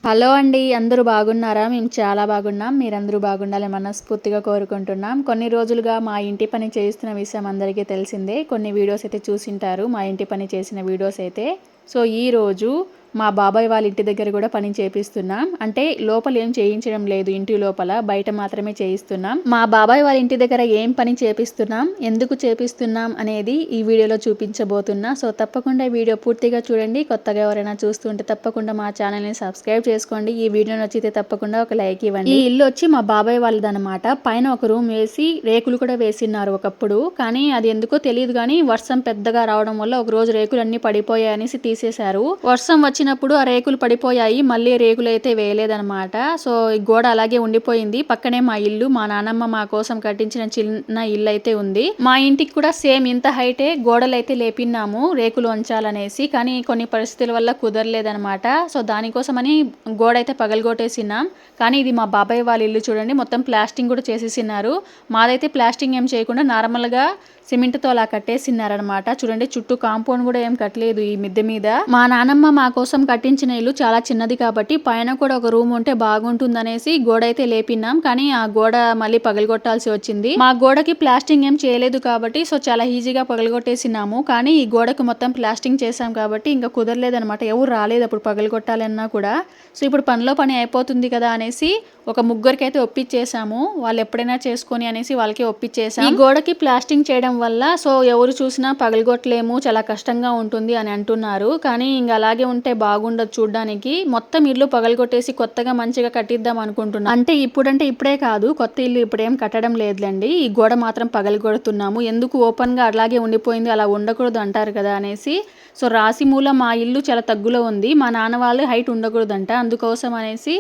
Hello అండి, అందరూ బాగున్నారా? మేము చాలా బాగున్నాం. మీరందరూ బాగుండాలని మనస్ఫూర్తిగా కోరుకుంటున్నాం. కొన్ని రోజులుగా మా ఇంటి పని చేస్తున్న విషయం అందరికీ తెలిసిందే. కొన్ని వీడియోస్ అయితే చూసింటారు, మా ఇంటి పని చేసిన వీడియోస్ అయితే. సో ఈరోజు మా బాబాయ్ వాళ్ళ ఇంటి దగ్గర కూడా పని చేపిస్తున్నాం. అంటే లోపల ఏం చేయించడం లేదు, ఇంటి లోపల బయట మాత్రమే చేయిస్తున్నాం. మా బాబాయ్ వాళ్ళ ఇంటి దగ్గర ఏం పని చేపిస్తున్నాం, ఎందుకు చేపిస్తున్నాం అనేది ఈ వీడియోలో చూపించబోతున్నా. సో తప్పకుండా వీడియో పూర్తిగా చూడండి. కొత్తగా ఎవరైనా చూస్తుంటే తప్పకుండా మా ఛానల్ని సబ్స్క్రైబ్ చేసుకోండి. ఈ వీడియో నచ్చితే తప్పకుండా ఒక లైక్ ఇవ్వండి. ఈ ఇల్లు వచ్చి మా బాబాయ్ వాళ్ళదనమాట. పైన ఒక రూమ్ వేసి రేకులు కూడా వేసిన్నారు ఒకప్పుడు, కానీ అది ఎందుకో తెలియదు, కానీ వర్షం పెద్దగా రావడం వల్ల ఒక రోజు రేకులు అన్ని పడిపోయాయి అనేసి తీసేశారు. వర్షం వచ్చినప్పుడు ఆ రేకులు పడిపోయాయి, మళ్ళీ రేకులు అయితే వేయలేదనమాట. సో ఈ గోడ అలాగే ఉండిపోయింది. పక్కనే మా ఇల్లు, మా నానమ్మ మా కోసం కట్టించిన చిన్న ఇల్లు అయితే ఉంది. మా ఇంటికి కూడా సేమ్ ఇంత హైటే గోడలు అయితే లేపినాము రేకులు ఉంచాలనేసి, కానీ కొన్ని పరిస్థితుల వల్ల కుదరలేదనమాట. సో దానికోసమని గోడ అయితే పగలగొట్టేసినాం. కానీ ఇది మా బాబాయ్ వాళ్ళ ఇల్లు చూడండి, మొత్తం ప్లాస్టింగ్ కూడా చేసేసినారు. మాదైతే ప్లాస్టింగ్ ఏం చేయకుండా నార్మల్గా సిమెంట్తో అలా కట్టేసినారనమాట. చూడండి, చుట్టూ కాంపౌండ్ కూడా ఏం కట్టలేదు ఈ మిద్దె మీద. మా నానమ్మ మా కోసం కట్టించిన ఇల్లు చాలా చిన్నది కాబట్టి పైన కూడా ఒక రూమ్ ఉంటే బాగుంటుందనేసి గోడ అయితే లేపినాం, కానీ ఆ గోడ మళ్ళీ పగలగొట్టాల్సి వచ్చింది. మా గోడకి ప్లాస్టింగ్ ఏం చేయలేదు కాబట్టి సో చాలా ఈజీగా పగలగొట్టేసినాము. కానీ ఈ గోడకు మొత్తం ప్లాస్టింగ్ చేసాం కాబట్టి ఇంకా కుదరలేదనమాట. ఎవరు రాలేదు అప్పుడు పగలగొట్టాలన్నా కూడా. సో ఇప్పుడు పనిలో పని అయిపోతుంది కదా అనేసి ఒక ముగ్గురికి అయితే ఒప్పించేసాము, వాళ్ళు ఎప్పుడైనా చేసుకొని అనేసి వాళ్ళకి ఒప్పించేసాం. ఈ గోడకి ప్లాస్టింగ్ చేయడం వల్ల సో ఎవరు చూసినా పగలగొట్టలేము, చాలా కష్టంగా ఉంటుంది అని అంటున్నారు. కానీ ఇంకా అలాగే ఉంటే బాగుండదు చూడడానికి. మొత్తం ఇల్లు పగలగొట్టేసి కొత్తగా మంచిగా కట్టిద్దాం అనుకుంటున్నాం. అంటే ఇప్పుడే కాదు, కొత్త ఇల్లు ఇప్పుడేం కట్టడం లేదులేండి. ఈ గోడ మాత్రం పగలగొడుతున్నాము. ఎందుకు ఓపెన్ గా అలాగే ఉండిపోయింది, అలా ఉండకూడదు అంటారు కదా అనేసి. సో రాశి మూల మా ఇల్లు చాలా తగ్గులో ఉంది, మా నాన్న వాళ్ళు హైట్ ఉండకూడదంట, అందుకోసం అనేసి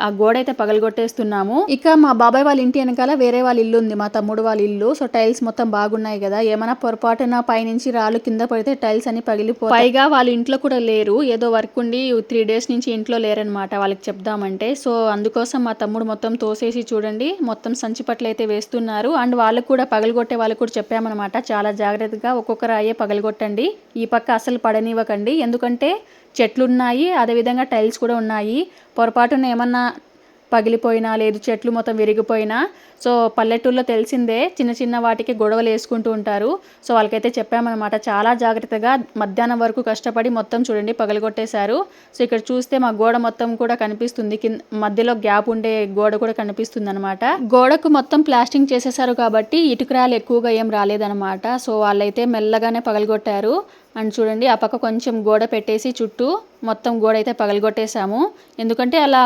ఆ గోడ అయితే పగలగొట్టేస్తున్నాము. ఇక మా బాబాయ్ వాళ్ళ ఇంటి వెనకాల వేరే వాళ్ళ ఇల్లు ఉంది, మా తమ్ముడు వాళ్ళ ఇల్లు. సో టైల్స్ మొత్తం బాగున్నాయి కదా, ఏమైనా పొరపాటున పైనుంచి రాళ్ళు కింద పడితే టైల్స్ అని పగిలిపోతాయి. పైగా వాళ్ళ ఇంట్లో కూడా లేరు, ఏదో వర్క్ ఉండి 3 days నుంచి ఇంట్లో లేరనమాట వాళ్ళకి చెప్దామంటే. సో అందుకోసం మా తమ్ముడు మొత్తం తోసేసి చూడండి మొత్తం సంచి పట్లు అయితే వేస్తున్నారు. అండ్ వాళ్ళకు కూడా పగలగొట్టే వాళ్ళకు కూడా చెప్పామన్నమాట, చాలా జాగ్రత్తగా ఒక్కొక్క రాయే పగలగొట్టండి, ఈ పక్క అసలు పడనివ్వకండి. ఎందుకంటే చెట్లున్నాయి, అదేవిధంగా టైల్స్ కూడా ఉన్నాయి. పొరపాటున ఏమన్నా పగిలిపోయినా లేదు చెట్లు మొత్తం విరిగిపోయినా, సో పల్లెటూరులో తెలిసిందే చిన్న చిన్న వాటికి గొడవలు వేసుకుంటూ ఉంటారు. సో వాళ్ళకైతే చెప్పామన్నమాట, చాలా జాగ్రత్తగా. మధ్యాహ్నం వరకు కష్టపడి మొత్తం చూడండి పగలగొట్టేశారు. సో ఇక్కడ చూస్తే మా గోడ మొత్తం కూడా కనిపిస్తుంది, మధ్యలో గ్యాప్ ఉండే గోడ కూడా కనిపిస్తుంది అనమాట. గోడకు మొత్తం ప్లాస్టింగ్ చేసేసారు కాబట్టి ఇటుకరాలు ఎక్కువగా ఏం రాలేదనమాట. సో వాళ్ళైతే మెల్లగానే పగలగొట్టారు. అండ్ చూడండి ఆ పక్క కొంచెం గోడ పెట్టేసి చుట్టూ మొత్తం గోడ అయితే పగలగొట్టేశాము. ఎందుకంటే అలా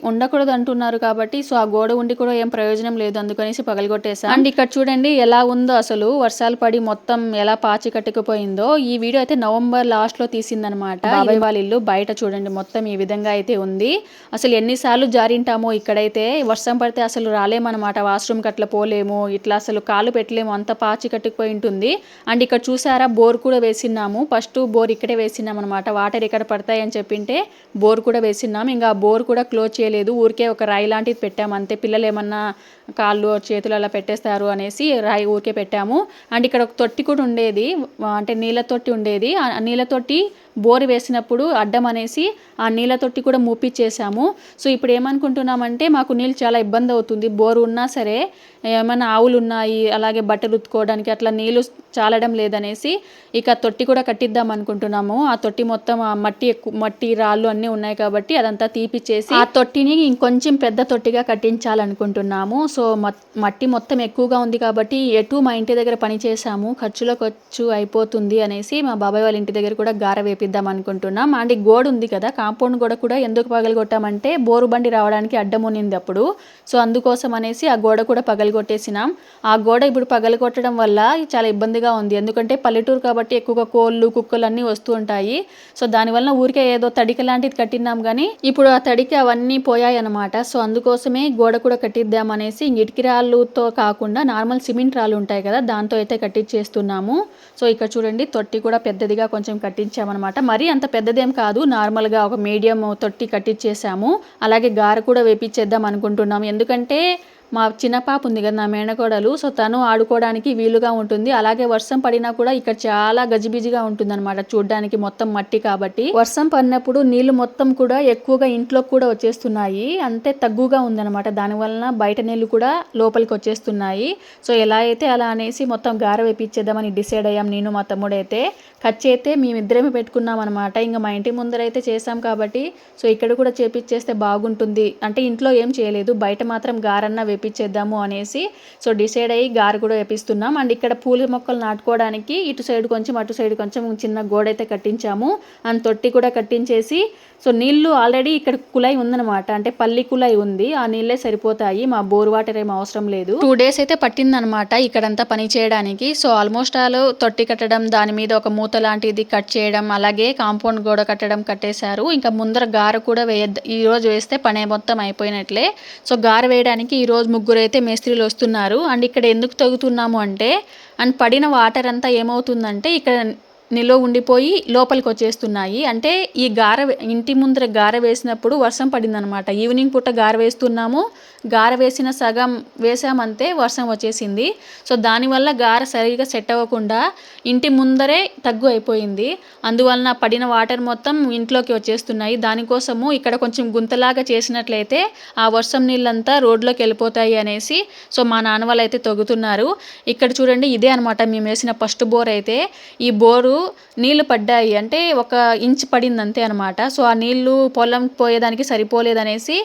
ఉండకూడదు అంటున్నారు కాబట్టి, సో ఆ గోడ ఉండి కూడా ఏం ప్రయోజనం లేదు, అందుకనేసి పగలగొట్టేశాం. అండ్ ఇక్కడ చూడండి ఎలా ఉందో, అసలు వర్షాలు పడి మొత్తం ఎలా పాచి కట్టుకుపోయిందో. ఈ వీడియో అయితే నవంబర్ లాస్ట్ లో తీసిందనమాట. బాబాయ్ వాళ్ళ ఇల్లు బయట చూడండి మొత్తం ఈ విధంగా అయితే ఉంది. అసలు ఎన్నిసార్లు జారింటామో ఇక్కడైతే, వర్షం పడితే అసలు రాలేమన్నమాట, వాష్రూమ్ కట్లా పోలేము, ఇట్లా అసలు కాలు పెట్టలేము, అంత పాచి కట్టుకుపోయి ఉంటుంది. అండ్ ఇక్కడ చూసారా బోర్ కూడా వేసినాము. ఫస్ట్ బోర్ ఇక్కడే వేసినాం అనమాట, వాటర్ ఇక్కడ పడతాయి అని చెప్పింటే బోర్ కూడా వేసినాం. ఇంకా బోర్ కూడా క్లోజ్ చేయలేదు, ఊరికే ఒక రాయి లాంటిది పెట్టాము అంతే, పిల్లలు ఏమన్నా కాళ్ళు చేతులు అలా పెట్టేస్తారు అనేసి రాయి ఊరికే పెట్టాము. అండ్ ఇక్కడ ఒక తొట్టి కూడా ఉండేది, అంటే నీళ్ళ తొట్టి ఉండేది. ఆ నీళ్ళ తొట్టి బోరు వేసినప్పుడు అడ్డం అనేసి ఆ నీళ్ళ తొట్టి కూడా మూపిచ్చేసాము. సో ఇప్పుడు ఏమనుకుంటున్నామంటే మాకు నీళ్ళు చాలా ఇబ్బంది అవుతుంది, బోరు ఉన్నా సరే ఏమైనా ఆవులు ఉన్నాయి, అలాగే బట్టలు ఉతుకోవడానికి అట్లా నీళ్ళు చాలడం లేదనేసి ఇక తొట్టి కూడా కట్టిద్దాం అనుకుంటున్నాము. ఆ తొట్టి మొత్తం ఆ మట్టి రాళ్ళు అన్నీ ఉన్నాయి కాబట్టి అదంతా తీపిచ్చేసి ఆ తొట్టిని ఇంకొంచెం పెద్ద తొట్టిగా కట్టించాలనుకుంటున్నాము. సో మట్టి మొత్తం ఎక్కువగా ఉంది కాబట్టి ఎటు మా ఇంటి దగ్గర పని చేసాము, ఖర్చులో ఖర్చు అయిపోతుంది అనేసి మా బాబాయ్ వాళ్ళ ఇంటి దగ్గర కూడా గార వేపిద్దాం అనుకుంటున్నాం. అండ్ గోడ ఉంది కదా, కాంపౌండ్ గోడ కూడా ఎందుకు పగలగొట్టామంటే బోరు బండి రావడానికి అడ్డం ఉన్నింది అప్పుడు. సో అందుకోసం అనేసి ఆ గోడ కూడా పగలగొట్టేసినాం. ఆ గోడ ఇప్పుడు పగలగొట్టడం వల్ల చాలా ఇబ్బందిగా ఉంది, ఎందుకంటే పల్లెటూరు కాబట్టి ఎక్కువగా కోళ్ళు కుక్కలు అన్నీ వస్తూ ఉంటాయి. సో దానివల్ల ఊరికే ఏదో తడిక లాంటిది కట్టినాం, కానీ ఇప్పుడు ఆ తడికి అవన్నీ పోయాయి అనమాట. సో అందుకోసమే గోడ కూడా కట్టిద్దాం అనేసి ఇటుక రాళ్ళుతో కాకుండా నార్మల్ సిమెంట్ రాళ్ళు ఉంటాయి కదా, దాంతో అయితే కట్టించేస్తున్నాము. సో ఇక్కడ చూడండి తొట్టి కూడా పెద్దదిగా కొంచెం కట్టించామన్నమాట, మరీ అంత పెద్దదేం కాదు, నార్మల్గా ఒక మీడియం తొట్టి కట్టించేసాము. అలాగే గార కూడా వేపించేద్దాం అనుకుంటున్నాము, ఎందుకంటే మా చిన్న పాప ఉంది కదా, నా మేనకోడలు, సో తను ఆడుకోవడానికి వీలుగా ఉంటుంది. అలాగే వర్షం పడినా కూడా ఇక్కడ చాలా గజిబిజిగా ఉంటుంది అనమాట చూడడానికి, మొత్తం మట్టి కాబట్టి. వర్షం పడినప్పుడు నీళ్లు మొత్తం కూడా ఎక్కువగా ఇంట్లో కూడా వచ్చేస్తున్నాయి, అంటే తగ్గుగా ఉందన్నమాట. దానివలన బయట నీళ్లు కూడా లోపలికి వచ్చేస్తున్నాయి. సో ఎలా అయితే అలా అనేసి మొత్తం గార వేపించేద్దామని డిసైడ్ అయ్యాం నేను మా తమ్ముడైతే. ఖర్చు అయితే మేమిద్దరేమే పెట్టుకున్నాం అనమాట. ఇంకా మా ఇంటి ముందర అయితే చేసాం కాబట్టి సో ఇక్కడ కూడా చేపిచ్చేస్తే బాగుంటుంది అంటే ఇంట్లో ఏం చేయలేదు, బయట మాత్రం గారన్న వేపించేద్దాము అనేసి సో డిసైడ్ అయ్యి గార కూడా వేపిస్తున్నాం. అండ్ ఇక్కడ పూల మొక్కలు నాటుకోవడానికి ఇటు సైడ్ కొంచెం అటు సైడ్ కొంచెం చిన్న గోడ అయితే కట్టించాము. అండ్ తొట్టి కూడా కట్టించేసి సో నీళ్లు ఆల్రెడీ ఇక్కడ కుళాయి ఉందనమాట, అంటే పల్లి కుళాయి ఉంది, ఆ నీళ్ళే సరిపోతాయి, మా బోర్ వాటర్ ఏం అవసరం లేదు. 2 days అయితే పట్టిందనమాట ఇక్కడంతా పని చేయడానికి. సో ఆల్మోస్ట్ ఆల్ తొట్టి కట్టడం, దాని మీద ఒక మూత లాంటిది కట్ చేయడం, అలాగే కాంపౌండ్ గోడ కట్టడం కట్టేశారు. ఇంకా ముందర గార కూడా ఈ రోజు వేస్తే పని మొత్తం అయిపోయినట్లే. సో గార వేయడానికి ఈ రోజు 3 అయితే మేస్త్రీలు వస్తున్నారు. అండ్ ఇక్కడ ఎందుకు తగ్గుతున్నాము అంటే, అండ్ పడిన వాటర్ అంతా ఏమవుతుందంటే ఇక్కడ నిలో ఉండిపోయి లోపలికి వచ్చేస్తున్నాయి. అంటే ఈ గార ఇంటి ముందర గార వేసినప్పుడు వర్షం పడిందనమాట. ఈవినింగ్ పూట గార వేస్తున్నాము, గార వేసిన సగం వేసామంతే వర్షం వచ్చేసింది. సో దానివల్ల గార సరిగా సెట్ అవ్వకుండా ఇంటి ముందరే తగ్గు అయిపోయింది. అందువలన పడిన వాటర్ మొత్తం ఇంట్లోకి వచ్చేస్తున్నాయి. దానికోసము ఇక్కడ కొంచెం గుంతలాగా చేసినట్లయితే ఆ వర్షం నీళ్ళంతా రోడ్లోకి వెళ్ళిపోతాయి అనేసి సో మా నాన్న వాళ్ళు అయితే తగ్గుతున్నారు. ఇక్కడ చూడండి, ఇదే అనమాట మేము వేసిన ఫస్ట్ బోర్ అయితే. ఈ బోరు నీళ్లు పడ్డాయి అంటే 1 ఇంచ్ పడింది అంతే అనమాట. సో ఆ నీళ్లు పొలం పోయేదానికి సరిపోలేదనేసి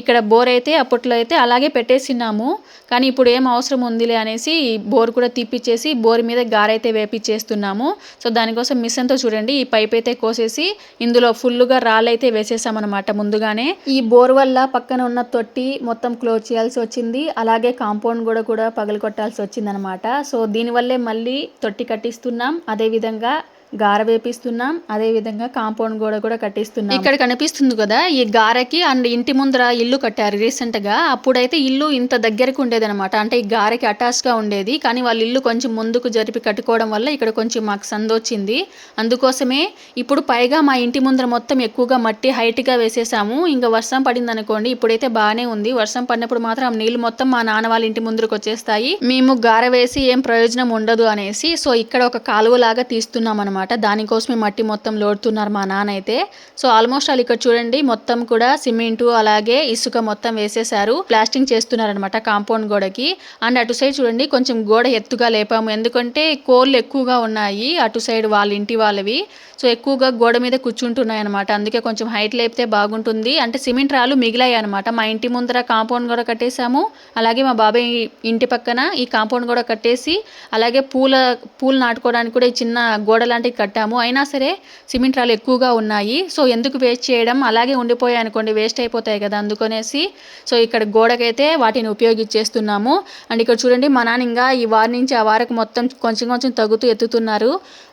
ఇక్కడ బోర్ అయితే అప్పట్లో అయితే అలాగే పెట్టేసినాము. కానీ ఇప్పుడు ఏం అవసరం ఉందిలే అనేసి బోర్ కూడా తీపిచ్చేసి బోర్ మీద గారైతే వేపిచ్చేస్తున్నాము. సో దానికోసం మిషన్తో చూడండి ఈ పైప్ అయితే కోసేసి ఇందులో ఫుల్గా రాళ్ళైతే వేసేసామన్నమాట ముందుగానే. ఈ బోర్ వల్ల పక్కన ఉన్న తొట్టి మొత్తం క్లోజ్ చేయాల్సి వచ్చింది, అలాగే కాంపౌండ్ కూడా పగలగొట్టాల్సి వచ్చిందనమాట. సో దీనివల్లే మళ్ళీ తొట్టి కట్టిస్తున్నాం, అదేవిధంగా గార వేపిస్తున్నాం, అదే విధంగా కాంపౌండ్ గోడ కూడా కట్టిస్తున్నాం. ఇక్కడ కనిపిస్తుంది కదా ఈ గారకి అండ్ ఇంటి ముందర ఇల్లు కట్టారు రీసెంట్ గా. అప్పుడైతే ఇల్లు ఇంత దగ్గరకు ఉండేదన్నమాట, అంటే ఈ గారకి అటాచ్ గా ఉండేది. కానీ వాళ్ళ ఇల్లు కొంచెం ముందుకు జరిపి కట్టుకోవడం వల్ల ఇక్కడ కొంచెం మాకు సందొచ్చింది. అందుకోసమే ఇప్పుడు పైగా మా ఇంటి ముందర మొత్తం ఎక్కువగా మట్టి హైట్ గా వేసేసాము. ఇంకా వర్షం పడింది అనుకోండి, ఇప్పుడైతే బాగానే ఉంది, వర్షం పడినప్పుడు మాత్రం నీళ్లు మొత్తం మా నాన్న వాళ్ళ ఇంటి ముందరకు వచ్చేస్తాయి, మేము గార వేసి ఏం ప్రయోజనం ఉండదు అనేసి సో ఇక్కడ ఒక కాలువ లాగా తీస్తున్నాం అనమాట. దానికోసమే మట్టి మొత్తం లోడుతున్నారు మా నాన్న అయితే. సో ఆల్మోస్ట్ ఆల్ ఇక్కడ చూడండి మొత్తం కూడా సిమెంటు అలాగే ఇసుక మొత్తం వేసేసారు, ప్లాస్టింగ్ చేస్తున్నారు అనమాట కాంపౌండ్ గోడకి. అండ్ అటు సైడ్ చూడండి కొంచెం గోడ ఎత్తుగా లేపాము, ఎందుకంటే కోళ్ళు ఎక్కువగా ఉన్నాయి అటు సైడ్ వాళ్ళ ఇంటి వాళ్ళవి. సో ఎక్కువగా గోడ మీద కూర్చుంటున్నాయి అనమాట, అందుకే కొంచెం హైట్ లేపితే బాగుంటుంది. అంటే సిమెంట్ రాళ్ళు మిగిలాయి అనమాట. మా ఇంటి ముందర కాంపౌండ్ కూడా కట్టేసాము, అలాగే మా బాబాయ్ ఇంటి పక్కన ఈ కాంపౌండ్ కూడా కట్టేసి అలాగే పూలు నాటుకోవడానికి కూడా ఈ చిన్న గోడ లాంటివి కట్టాము. అయినా సరే సిమెంట్ రాళ్ళు ఎక్కువగా ఉన్నాయి. సో ఎందుకు వేస్ట్ చేయడం, అలాగే ఉండిపోయాయి అనుకోండి వేస్ట్ అయిపోతాయి కదా, అందుకనేసి సో ఇక్కడ గోడకైతే వాటిని ఉపయోగించేస్తున్నాము. అండ్ ఇక్కడ చూడండి మా నాన్న ఇంకా ఈ వారి నుంచి ఆ వారకు మొత్తం కొంచెం తగ్గుతూ ఎత్తుతున్నారు,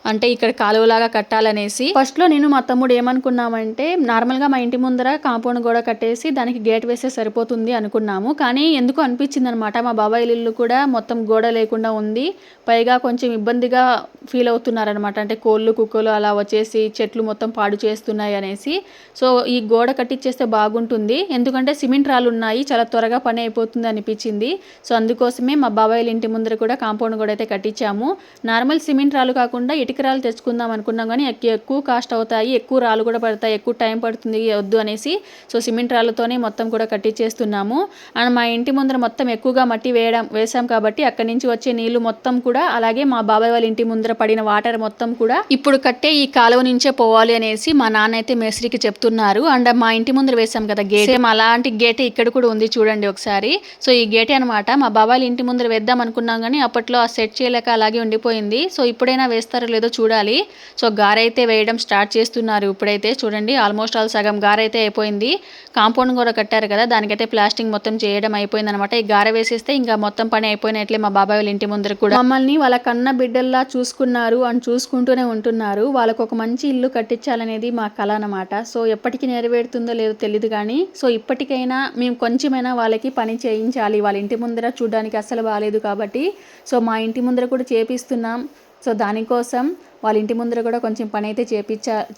అంటే ఇక్కడ కాలువలాగా కట్టాలనేసి. ఫస్ట్ లో నేను మా తమ్ముడు ఏమనుకున్నామంటే నార్మల్ గా మా ఇంటి ముందర కాంపౌండ్ గోడ కట్టేసి దానికి గేట్ వేస్తే సరిపోతుంది అనుకున్నాము. కానీ ఎందుకు అనిపించింది అనమాట, మా బాబాయ్ ఇల్లు కూడా మొత్తం గోడ లేకుండా ఉంది, పైగా కొంచెం ఇబ్బందిగా ఫీల్ అవుతున్నారనమాట, అంటే కోళ్ళు కుక్కలు అలా వచ్చేసి చెట్లు మొత్తం పాడు చేస్తున్నాయి అనేసి. సో ఈ గోడ కట్టించేస్తే బాగుంటుంది, ఎందుకంటే సిమెంట్ రాళ్ళు ఉన్నాయి, చాలా త్వరగా పని అయిపోతుంది అనిపించింది. సో అందుకోసమే మా బాబాయ్ ఇంటి ముందర కూడా కాంపౌండ్ గోడ అయితే కట్టించాము. నార్మల్ సిమెంట్ రాళ్ళు కాకుండా ఇటుక రాళ్ళు తెచ్చుకుందాం అనుకున్నాం, కానీ ఎక్కువ కాస్ట్ అవుతాయి, ఎక్కువ రాళ్ళు కూడా పడతాయి, ఎక్కువ టైం పడుతుంది, వద్దు అనేసి సో సిమెంట్ రాళ్ళతోనే మొత్తం కూడా కట్టించేస్తున్నాము. అండ్ మా ఇంటి ముందర మొత్తం ఎక్కువగా మట్టి వేసాం కాబట్టి అక్కడి నుంచి వచ్చే నీళ్లు మొత్తం కూడా, అలాగే మా బాబాయ్ వాళ్ళ ఇంటి ముందర పడిన వాటర్ మొత్తం కూడా ఇప్పుడు కట్టే ఈ కాలువ నుంచే పోవాలి అనేసి మా నాన్న అయితే మేస్త్రికి చెప్తున్నారు. అండ్ మా ఇంటి ముందర వేసాం కదా గేట్, సేమ్ అలాంటి గేటే ఇక్కడ కూడా ఉంది చూడండి ఒకసారి. సో ఈ గేటే అనమాట మా బాబాయ్ ఇంటి ముందర వేద్దాం అనుకున్నాం, కానీ అప్పట్లో ఆ సెట్ చేయలేక అలాగే ఉండిపోయింది. సో ఇప్పుడైనా వేస్తారో లేదో చూడాలి. సో గారైతే వేయడం స్టార్ట్ చేస్తున్నారు ఇప్పుడైతే చూడండి, ఆల్మోస్ట్ ఆల్ సగం గారైతే అయిపోయింది. కాంపౌండ్ కూడా కట్టారు కదా, దానికైతే ప్లాస్టింగ్ మొత్తం చేయడం అయిపోయింది అనమాట. ఈ గార వేసేస్తే ఇంకా మొత్తం పని అయిపోయినట్లే. మా బాబాయ్ వాళ్ళ ఇంటి ముందర కూడా మమ్మల్ని వాళ్ళ కన్న బిడ్డల్లా చూసుకున్నారు అండ్ చూసుకుంటూనే ఉంటున్నారు. వాళ్ళకు ఒక మంచి ఇల్లు కట్టించాలనేది మా కళ అనమాట. సో ఎప్పటికీ నెరవేరుతుందో లేదో తెలియదు, కానీ సో ఇప్పటికైనా మేము కొంచెమైనా వాళ్ళకి పని చేయించాలి. వాళ్ళ ఇంటి ముందర చూడడానికి అస్సలు బాగాలేదు కాబట్టి సో మా ఇంటి ముందర కూడా చేపిస్తున్నాం. సో దానికోసం వాళ్ళ ఇంటి ముందర కూడా కొంచెం పని అయితే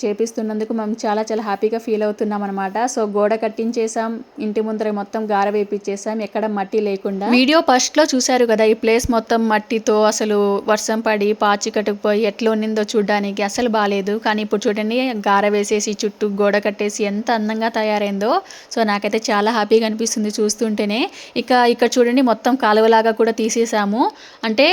చేపిస్తున్నందుకు మేము చాలా చాలా హ్యాపీగా ఫీల్ అవుతున్నాం అనమాట. సో గోడ కట్టించేసాం, ఇంటి ముందర మొత్తం గార వేపించేసాం, ఎక్కడ మట్టి లేకుండా. వీడియో ఫస్ట్లో చూశారు కదా, ఈ ప్లేస్ మొత్తం మట్టితో అసలు వర్షం పడి పాచి కట్టుకుపోయి ఎట్లా ఉన్నిందో చూడడానికి అసలు బాగాలేదు. కానీ ఇప్పుడు చూడండి, గార వేసేసి చుట్టూ గోడ కట్టేసి ఎంత అందంగా తయారైందో. సో నాకైతే చాలా హ్యాపీగా అనిపిస్తుంది చూస్తుంటేనే. ఇక్కడ చూడండి, మొత్తం కాలువలాగా కూడా తీసేసాము. అంటే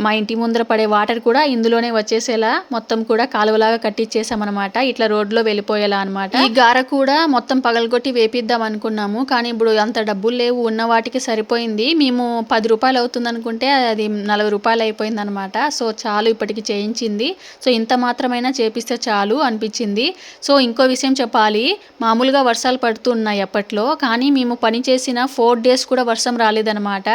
మా ఇంటి ముందర పడే వాటర్ కూడా ఇందులోనే వచ్చేసేలా మొత్తం కూడా కాలువలాగా కట్టించేసామన్నమాట. ఇట్లా రోడ్లో వెళ్ళిపోయేలా అనమాట. ఈ గార కూడా మొత్తం పగలగొట్టి వేపిద్దాం అనుకున్నాము, కానీ ఇప్పుడు అంత డబ్బులు లేవు, ఉన్న వాటికి సరిపోయింది. మేము 10 రూపాయలు అవుతుంది అనుకుంటే అది 40 రూపాయలు అయిపోయింది అనమాట. సో చాలు ఇప్పటికి చేయించింది. సో ఇంత మాత్రమైనా చేపిస్తే చాలు అనిపించింది. సో ఇంకో విషయం చెప్పాలి, మామూలుగా వర్షాలు పడుతున్నాయి అప్పట్లో, కానీ మేము పని చేసిన 4 days కూడా వర్షం రాలేదనమాట.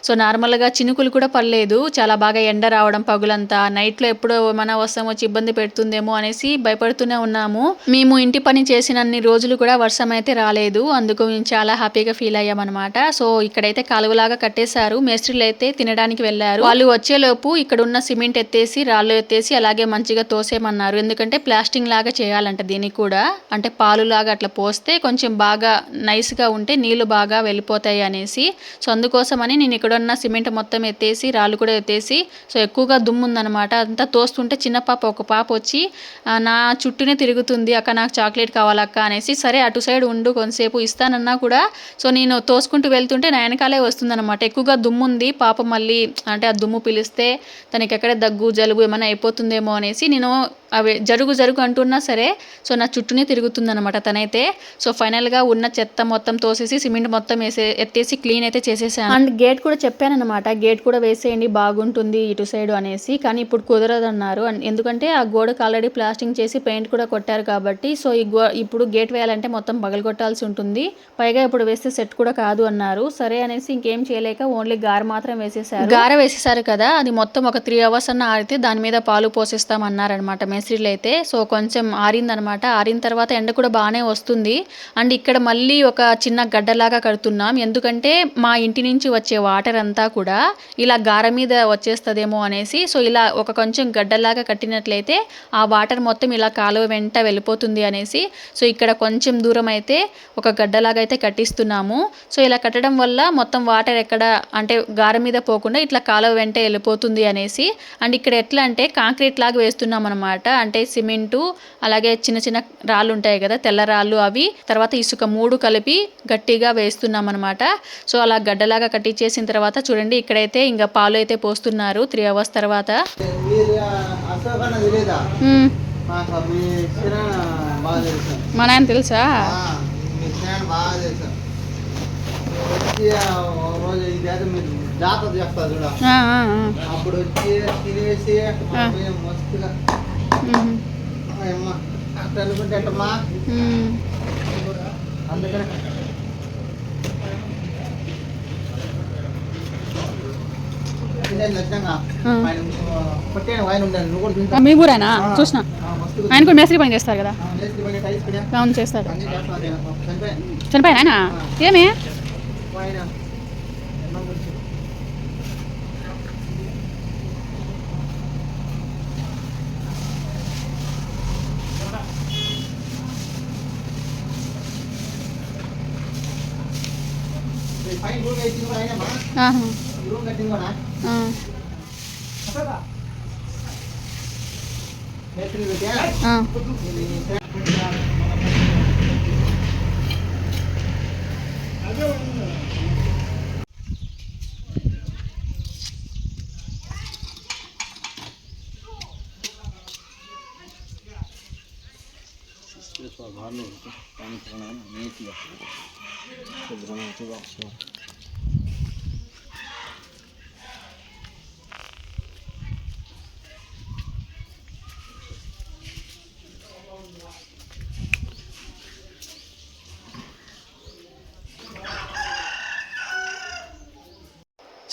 సో నార్మల్గా చినుకులు కూడా పడలేదు. చాలా బాగా ఎండ రావడం పగులంతా, నైట్లో ఎప్పుడో ఏమైనా వర్షం వచ్చి ఇబ్బంది పెడుతుందేమో అనేసి భయపడుతూనే ఉన్నాము. మేము ఇంటి పని చేసినన్ని రోజులు కూడా వర్షం అయితే రాలేదు, అందుకు మేము చాలా హ్యాపీగా ఫీల్ అయ్యామన్నమాట. సో ఇక్కడైతే కాలువలాగా కట్టేశారు. మేస్త్రీలు అయితే తినడానికి వెళ్ళారు. వాళ్ళు వచ్చేలోపు ఇక్కడ ఉన్న సిమెంట్ ఎత్తేసి రాళ్ళు ఎత్తేసి అలాగే మంచిగా తోసేయమన్నారు. ఎందుకంటే ప్లాస్టింగ్ లాగా చేయాలంట దీనికి కూడా, అంటే పాలు లాగా అట్లా పోస్తే కొంచెం బాగా నైస్గా ఉంటే నీళ్లు బాగా వెళ్ళిపోతాయి అనేసి. సో అందుకోసమని నేను ఇక్కడ ఉన్న సిమెంట్ మొత్తం ఎత్తేసి రాళ్ళు కూడా ఎత్తేసి, సో ఎక్కువగా దుమ్ము ఉందన్నమాట. అంతా తోస్తుంటే చిన్న పాప, ఒక పాప వచ్చి నా చుట్టూనే తిరుగుతుంది, అక్క నాకు చాక్లెట్ కావాలక్క అనేసి. సరే అటు సైడ్ ఉండు కొంతసేపు ఇస్తానన్నా కూడా, సో నేను తోసుకుంటూ వెళ్తుంటే నా వెనకాలే వస్తుందన్నమాట. ఎక్కువగా దుమ్ము ఉంది, పాప మళ్ళీ అంటే ఆ దుమ్ము పిలిస్తే తనకి ఎక్కడ దగ్గు జలుబు ఏమైనా అయిపోతుందేమో అనేసి నేను అవి జరుగు అంటున్నా సరే, సో నా చుట్టూనే తిరుగుతుందన్నమాట తనైతే. సో ఫైనల్గా ఉన్న చెత్త మొత్తం తోసేసి సిమెంట్ మొత్తం ఎత్తేసి క్లీన్ అయితే చేసేసాను. అండ్ గేట్ కూడా చెప్పానన్నమాట, గేట్ కూడా వేసేయండి బాగుంటుంది ఇటు సైడ్ అనేసి. కానీ ఇప్పుడు కుదరదు అన్నారు, ఎందుకంటే ఆ గోడకు ఆల్రెడీ ప్లాస్టింగ్ చేసి పెయింట్ కూడా కొట్టారు కాబట్టి. సో ఇప్పుడు గేట్ వేయాలంటే మొత్తం పగలగొట్టాల్సి ఉంటుంది, పైగా ఇప్పుడు వేస్తే సెట్ కూడా కాదు అన్నారు. సరే అనేసి ఇంకేం చేయలేక ఓన్లీ గార మాత్రం వేసేసారు. గార వేసేసారు కదా, అది మొత్తం ఒక 3 hours అన్న ఆరితే దాని మీద పాలు పోసేస్తామన్నారనమాట మేస్త్రీలు అయితే. సో కొంచెం ఆరిందనమాట, ఆరిన తర్వాత ఎండ కూడా బాగానే వస్తుంది. అండ్ ఇక్కడ మళ్ళీ ఒక చిన్న గడ్డలాగా కడుతున్నాం, ఎందుకంటే మా ఇంటి నుంచి వచ్చే వాటర్ అంతా కూడా ఇలా గార మీద వచ్చేస్తుందేమో అనేసి. సో ఇలా ఒక కొంచెం గడ్డలాగా కట్టినట్లయితే ఆ వాటర్ మొత్తం ఇలా కాలువ వెంట వెళ్ళిపోతుంది అనేసి. సో ఇక్కడ కొంచెం దూరం అయితే ఒక గడ్డలాగా అయితే కట్టిస్తున్నాము. సో ఇలా కట్టడం వల్ల మొత్తం వాటర్ ఎక్కడ అంటే గార మీద పోకుండా ఇట్లా కాలువ వెంట వెళ్ళిపోతుంది అనేసి. అండ్ ఇక్కడ ఎట్లా అంటే కాంక్రీట్ లాగా వేస్తున్నాం అనమాట, అంటే సిమెంటు అలాగే చిన్న చిన్న రాళ్ళు ఉంటాయి కదా, తెల్ల రాళ్ళు, అవి తర్వాత ఇసుక 3 కలిపి గట్టిగా వేస్తున్నాం అనమాట. సో అలా గడ్డలాగా కట్టించేసిన తర్వాత చూడండి, ఇక్కడైతే ఇంకా పాలు అయితే పోస్తున్నారు 3 hours తర్వాత. మా నాన్న తెలుసా, అప్పుడు వచ్చి తినేసి మస్తుగా అట్లా అనుకుంటే అట్టమ్మా, అందుకనే మీ ఊరేనా? చూసిన ఆయన కూడా మేస్త్రి పని చేస్తారు కదా. అవును చేస్తారు. చనిపోయిన ఆయన ఏమి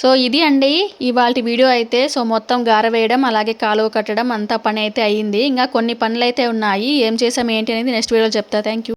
సో ఇది అండి ఇవాల్టి వీడియో అయితే. సో మొత్తం గార వేయడం అలాగే కాలువ కట్టడం అంతా పని అయితే అయ్యింది. ఇంకా కొన్ని పనులు అయితే ఉన్నాయి, ఏం చేసాం ఏంటి అనేది నెక్స్ట్ వీడియోలో చెప్తా. Thank you.